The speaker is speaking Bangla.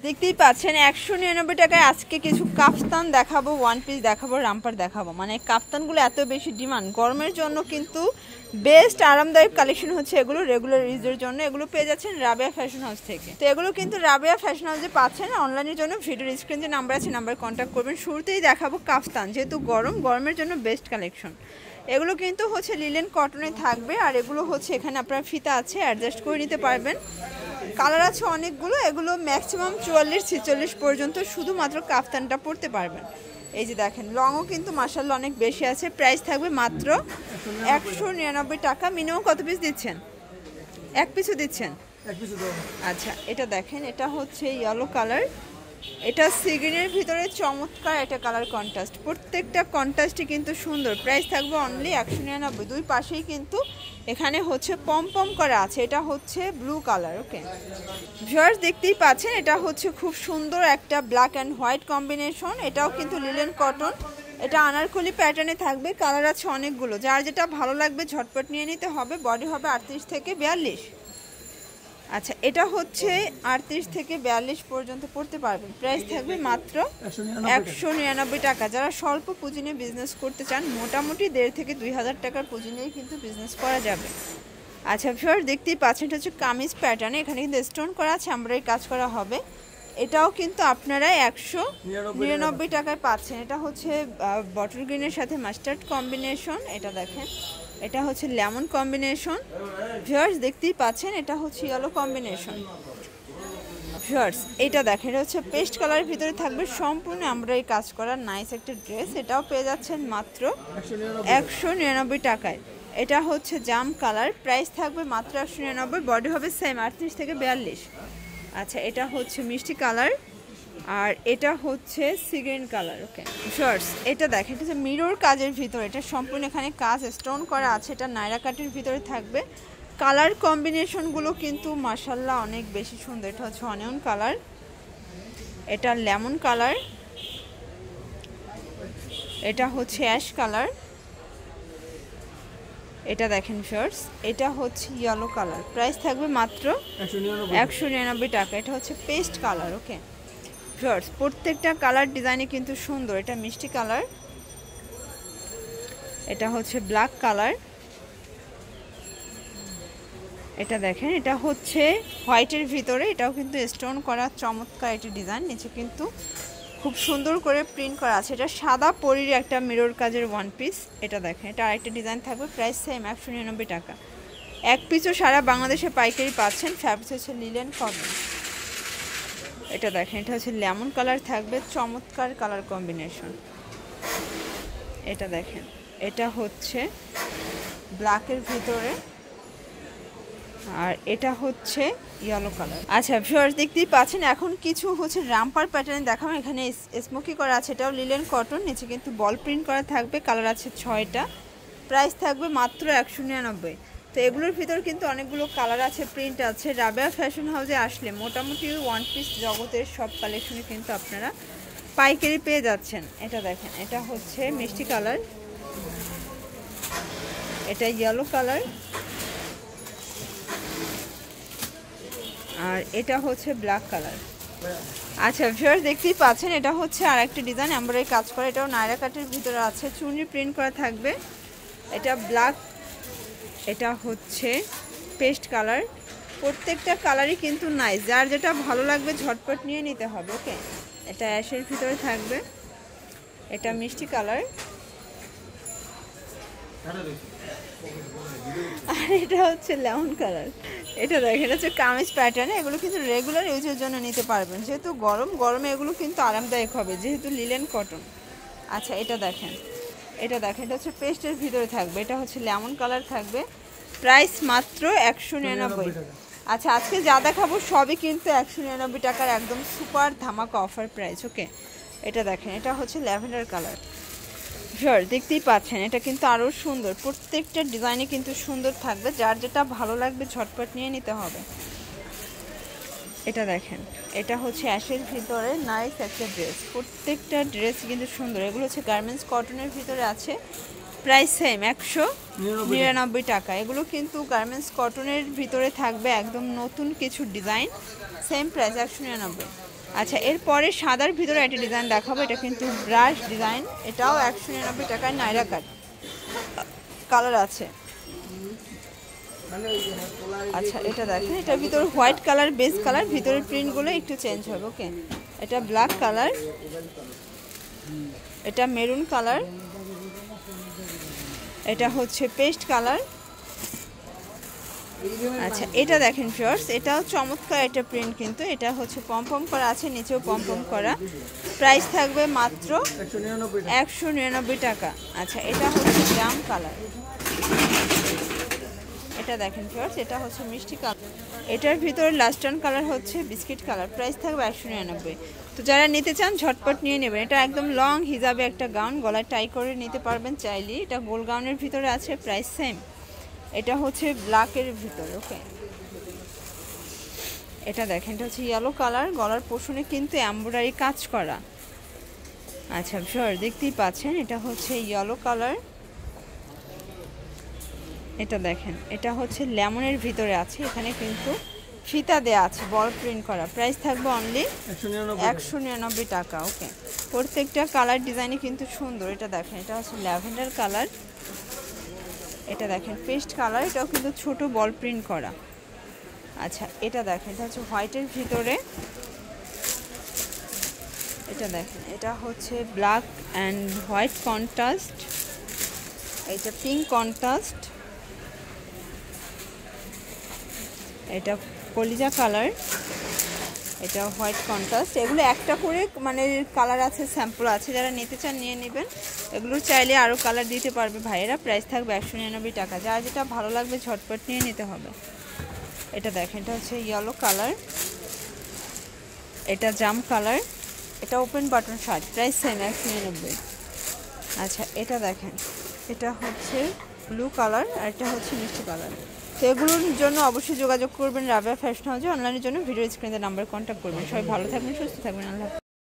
দেখতেই পাচ্ছেন 199 টাকায় আজকে কিছু কাফতান দেখাবো, ওয়ান পিস দেখাবো, রামপার দেখাবো। মানে কাফতানগুলো এত বেশি ডিমান্ড, গরমের জন্য কিন্তু বেস্ট আরামদায়ক কালেকশন হচ্ছে এগুলো। রেগুলার ইউজের জন্য এগুলো পেয়ে যাচ্ছেন রাবেয়া ফ্যাশন হাউস থেকে। তো এগুলো কিন্তু রাবেয়া ফ্যাশন হাউসে পাচ্ছেন। অনলাইনের জন্য ভিডিওর স্ক্রিন যে নাম্বার আছে নাম্বার কন্ট্যাক্ট করবেন। শুরুতেই দেখাবো কাফতান, যেহেতু গরমের জন্য বেস্ট কালেকশন। এগুলো কিন্তু হচ্ছে লিলেন কটনে থাকবে, আর এগুলো হচ্ছে এখানে আপনার ফিতা আছে, অ্যাডজাস্ট করে নিতে পারবেন। কালার আছে অনেকগুলো, এগুলো ম্যাক্সিমাম 44-46 পর্যন্ত শুধুমাত্র কাফতানটা পরতে পারবেন। এই যে দেখেন, লংও কিন্তু মাশাআল্লাহ অনেক বেশি আছে। প্রাইস থাকবে মাত্র 199 টাকা। মিনিমাম কত পিস দিচ্ছেন? এক পিসও দিচ্ছেন? আচ্ছা, এটা দেখেন, এটা হচ্ছে ইয়েলো কালার, এটা সিগ্রিনের ভিতরে চমৎকার একটা কালার কন্ট্রাস্ট। প্রত্যেকটা কন্ট্রাস্টই কিন্তু সুন্দর। প্রাইস থাকবে অনলি 199। দুই পাশেই কিন্তু এখানে হচ্ছে পম করা আছে। এটা হচ্ছে ব্লু কালার। ওকে ভিউয়ার্স, দেখতেই পাচ্ছেন, এটা হচ্ছে খুব সুন্দর একটা ব্ল্যাক অ্যান্ড হোয়াইট কম্বিনেশন। এটাও কিন্তু লিলেন কটন, এটা আনারকলি প্যাটার্নে থাকবে। কালার আছে অনেকগুলো, যার যেটা ভালো লাগবে ঝটপট নিয়ে নিতে হবে। বডি হবে 38 থেকে 42। আচ্ছা, এটা হচ্ছে 38 থেকে 42 পর্যন্ত পড়তে পারবেন। প্রাইস থাকবে মাত্র 199 টাকা। যারা স্বল্প পুঁজি নিয়ে বিজনেস করতে চান, মোটামুটি 1,500 থেকে 2,000 টাকার পুঁজি নিয়েই কিন্তু বিজনেস করা যাবে। আচ্ছা ভিউয়ার্স, দেখতেই পাচ্ছেন, এটা হচ্ছে কামিজ প্যাটার্নে, এখানে কিন্তু স্টোন করা আছে, এমব্রয়ডারি কাজ করা হবে। এটাও কিন্তু আপনারা 199 টাকায় পাচ্ছেন। এটা হচ্ছে বটল গ্রিনের সাথে মাস্টার্ড কম্বিনেশন। এটা দেখেন, এটা হচ্ছে লেমন কম্বিনেশন। ভিউয়ার্স দেখতেই পাচ্ছেন, এটা হচ্ছে ইয়েলো কম্বিনেশন। ভিউয়ার্স এটা দেখেন, এটা হচ্ছে পেস্ট কালারের ভিতরে থাকবে, সম্পূর্ণ এমব্রয়ডারি কাজ করা নাইস একটা ড্রেস। এটাও পেয়ে যাচ্ছেন মাত্র 199 টাকায়। এটা হচ্ছে জাম কালার, প্রাইস থাকবে মাত্র 199। বডি হবে সেম 38 থেকে 42। আচ্ছা, এটা হচ্ছে মিষ্টি কালার, আর এটা হচ্ছে সিগ্রিন কালার। ওকে শর্টস, এটা দেখেন, এটা হচ্ছে মিরর কাজের ভিতরে, এটা সম্পূর্ণ এখানে কাজ স্টোন করা আছে। এটা নাইরা কাটের ভিতরে থাকবে। কালার কম্বিনেশনগুলো কিন্তু মাশাআল্লাহ অনেক বেশি সুন্দর। এটা হচ্ছে অনিয়ন কালার, এটা লেমন কালার, এটা হচ্ছে অ্যাশ কালার, এটা দেখেন শর্টস, এটা হচ্ছে ইয়েলো কালার। প্রাইস থাকবে মাত্র 199 টাকা। এটা হচ্ছে পেস্ট কালার। ওকে শর্টস, প্রত্যেকটা কালার ডিজাইনে কিন্তু সুন্দর। এটা মিষ্টি কালার, এটা হচ্ছে ব্ল্যাক কালার, এটা দেখেন, এটা হচ্ছে হোয়াইটের ভিতরে, এটাও কিন্তু স্টোন করা চমৎকার একটা ডিজাইন। নিচে কিন্তু খুব সুন্দর করে প্রিন্ট করা আছে। এটা সাদা পরির একটা মিরর কাজের ওয়ান পিস। এটা দেখেন, এটা আরেকটা ডিজাইন থাকবে। প্রাইস সেম 199 টাকা। এক পিসও সারা বাংলাদেশে পাইকারি পাচ্ছেন। ফ্যাব্রিক হচ্ছে লিলেন কটন। এটা দেখেন, এটা হচ্ছে লেমন কালার থাকবে, চমৎকার কালার কম্বিনেশন। এটা দেখেন, এটা হচ্ছে ব্ল্যাকের ভিতরে, আর এটা হচ্ছে ইয়েলো কালার। আচ্ছা ভিউয়ার্স দেখতেই পাচ্ছেন, এখন কিছু হচ্ছে রামপার প্যাটার্ন দেখাবো। এখানে স্মোকি করা আছে, এটাও লিলেন কটন, নিচে কিন্তু বল প্রিন্ট করা থাকবে। কালার আছে 6টা। প্রাইস থাকবে মাত্র 199। তো এগুলোর ভিতর কিন্তু অনেকগুলো কালার আছে, প্রিন্ট আছে। রাবেয়া ফ্যাশন হাউসে আসলে মোটামুটি ওয়ান পিস জগতের সব কালেকশনে কিন্তু আপনারা পাইকারি পেয়ে যাচ্ছেন। এটা দেখেন, এটা হচ্ছে মিষ্টি কালার, এটা ইয়েলো কালার, আর এটা হচ্ছে ব্ল্যাক কালার। আচ্ছা ভিউয়ার্স দেখতেই পাচ্ছেন, এটা হচ্ছে আর একটা ডিজাইন এমব্রয়ডারি কাজ করা। এটাও নাইরা কাটের ভিতরে আছে, চুনরি প্রিন্ট করা থাকবে। এটা ব্ল্যাক, এটা হচ্ছে পেস্ট কালার। প্রত্যেকটা কালারই কিন্তু নাইস, যার যেটা ভালো লাগবে ঝটপট নিয়ে নিতে হবে। ওকে, এটা অ্যাশের ভিতরে থাকবে, এটা মিষ্টি কালার, আর এটা হচ্ছে লেমন কালার। এটা দেখেন, এটা হচ্ছে কামিজ প্যাটার্নে। এগুলো কিন্তু রেগুলার ইউজের জন্য নিতে পারবেন, যেহেতু গরমে এগুলো কিন্তু আরামদায়ক হবে, যেহেতু লিলেন কটন। আচ্ছা, এটা দেখেন, এটা হচ্ছে পেস্টের ভিতরে থাকবে, এটা হচ্ছে লেমন কালার থাকবে। প্রাইস মাত্র 199। আচ্ছা, আজকে যা দেখাবো সবই কিন্তু 199 টাকার একদম সুপার ধামাকা অফার প্রাইস। ওকে, এটা দেখেন, এটা হচ্ছে ল্যাভেন্ডার কালার। ভিউয়ার্স দেখতেই পাচ্ছেন, এটা কিন্তু আরও সুন্দর। প্রত্যেকটা ডিজাইনে কিন্তু সুন্দর থাকবে, যার যেটা ভালো লাগবে ঝটপট নিয়ে নিতে হবে। এটা দেখেন, এটা হচ্ছে অ্যাশের ভিতরে নাইস একটা ড্রেস। প্রত্যেকটা ড্রেস কিন্তু সুন্দর। এগুলো হচ্ছে গার্মেন্টস কটনের ভিতরে আছে। প্রাইস সেম 199 টাকা। এগুলো কিন্তু গার্মেন্টস কটনের ভিতরে থাকবে, একদম নতুন কিছু ডিজাইন। Same price 199। আচ্ছা, এরপরে সাদার ভিতরে একটা ডিজাইন দেখাবো, এটা কিন্তু ব্রাশ ডিজাইন, এটাও 199 টাকায় নাইরা কাট কালার আছে। আচ্ছা, এটা দেখেন, এটার ভিতরে হোয়াইট কালার বেস কালার, ভিতরের প্রিন্টগুলো একটু চেঞ্জ হবে। ওকে, এটা ব্ল্যাক কালার, এটা মেরুন কালার, এটা হচ্ছে পেস্ট কালার। আচ্ছা, এটা দেখেন ভিউয়ার্স, এটাও চমৎকার একটা প্রিন্ট, কিন্তু এটা হচ্ছে পম করা আছে, নিচেও পম করা। প্রাইস থাকবে মাত্র 199 টাকা। আচ্ছা, এটা হচ্ছে জাম কালার, এটা দেখেন ভিউয়ার্স, এটা হচ্ছে মিষ্টি কালার, এটার ভিতরে লাস্টার্ন কালার হচ্ছে বিস্কিট কালার। প্রাইস থাকবে 199। তো যারা নিতে চান ঝটপট নিয়ে নেবেন। এটা একদম লং হিজাবে একটা গাউন, গলায় টাই করে নিতে পারবেন চাইলে। এটা গোল গাউনের ভিতরে আছে, প্রাইস সেম। এটা হচ্ছে ব্ল্যাকের ভিতরে। ওকে, এটা দেখেন, এটা হচ্ছে ইয়েলো কালার, গলার পোর্শনে কিন্তু এমব্রয়ডারি কাজ করা। আচ্ছা ভিউয়ার, দেখতেই পাচ্ছেন, এটা হচ্ছে ইয়েলো কালার। এটা দেখেন, এটা হচ্ছে লেমনের ভিতরে আছে, এখানে কিন্তু ফিতা দেয়া আছে, বল প্রিন্ট করা। প্রাইস থাকবে অনলি 199 টাকা। ওকে, প্রত্যেকটা কালার ডিজাইনই কিন্তু সুন্দর। এটা দেখেন, এটা হচ্ছে ল্যাভেন্ডার কালার, এটা দেখেন পেস্ট কালার, এটাও কিন্তু ছোট বল প্রিন্ট করা। আচ্ছা, এটা দেখেন, এটা হচ্ছে হোয়াইটের ভিতরে, এটা দেখেন, এটা হচ্ছে ব্ল্যাক অ্যান্ড হোয়াইট কন্ট্রাস্ট, এটা পিঙ্ক কন্ট্রাস্ট, এটা কলিজা কালার, এটা হোয়াইট কন্ট্রাস্ট। এগুলো একটা করে মানে কালার আছে, স্যাম্পল আছে, যারা নিতে চান নিয়ে নেবেন। এগুলো চাইলে আরও কালার দিতে পারবে ভাইয়েরা। প্রাইস থাকবে 199 টাকা। যার যেটা ভালো লাগবে ঝটপট নিয়ে নিতে হবে। এটা দেখেন, এটা হচ্ছে ইয়েলো কালার, এটা জাম কালার, এটা open button shirt, price same 199। আচ্ছা, এটা দেখেন, এটা হচ্ছে ব্লু কালার, আর এটা হচ্ছে মিষ্টি কালার। তো এগুলোর জন্য অবশ্যই যোগাযোগ করবেন রাবেয়া ফ্যাশন হাউসে। অনলাইনের জন্য ভিডিও স্ক্রিনে নাম্বার কন্ট্যাক্ট করবেন। সবাই ভালো থাকবেন, সুস্থ থাকবেন, আল্লাহ।